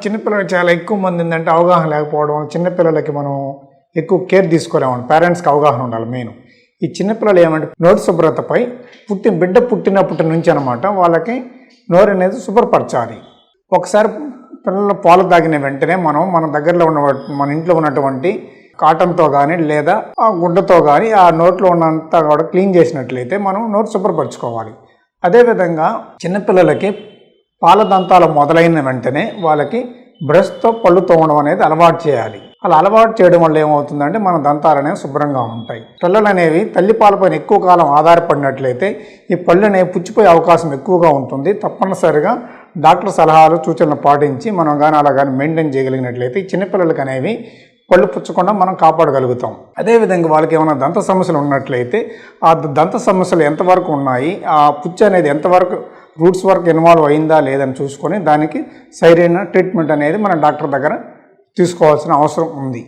చిన్నపిల్లలకి చాలా ఎక్కువ మంది ఏంటంటే అవగాహన లేకపోవడం, చిన్నపిల్లలకి మనం ఎక్కువ కేర్ తీసుకోలేమండి. పేరెంట్స్కి అవగాహన ఉండాలి మెయిన్. ఈ చిన్నపిల్లలు ఏమంటే నోటి శుభ్రతపై బిడ్డ పుట్టినప్పటి నుంచి అనమాట వాళ్ళకి నోరు అనేది శుభ్రపరచాలి. ఒకసారి పిల్లలు పాలు తాగిన వెంటనే మన దగ్గరలో మన ఇంట్లో ఉన్నటువంటి కాటన్తో కానీ లేదా ఆ గుడ్డతో కానీ ఆ నోట్లో ఉన్నంతా కూడా క్లీన్ చేసినట్లయితే మనం నోరు శుభ్రపరచుకోవాలి. అదేవిధంగా చిన్నపిల్లలకి పాల దంతాలు మొదలైన వెంటనే వాళ్ళకి బ్రష్తో పళ్ళు తోమడం అనేది అలవాటు చేయాలి. అలా అలవాటు చేయడం వల్ల ఏమవుతుందంటే మన దంతాలు అనేవి శుభ్రంగా ఉంటాయి. పిల్లలు అనేవి తల్లిపాలపైన ఎక్కువ కాలం ఆధారపడినట్లయితే ఈ పళ్ళు అనేవి పుచ్చిపోయే అవకాశం ఎక్కువగా ఉంటుంది. తప్పనిసరిగా డాక్టర్ సలహాలు సూచనలు పాటించి మనం కానీ అలా కానీ మెయింటైన్ చేయగలిగినట్లయితే ఈ చిన్నపిల్లలకి అనేవి పళ్ళు పుచ్చకుండా మనం కాపాడగలుగుతాం. అదేవిధంగా వాళ్ళకి ఏమైనా దంత సమస్యలు ఉన్నట్లయితే ఆ దంత సమస్యలు ఎంతవరకు ఉన్నాయి, ఆ పుచ్చు అనేది ఎంతవరకు రూట్స్ వరకు ఇన్వాల్వ్ అయిందా లేదని చూసుకొని దానికి సరైన ట్రీట్మెంట్ అనేది మన డాక్టర్ దగ్గర తీసుకోవాల్సిన అవసరం ఉంది.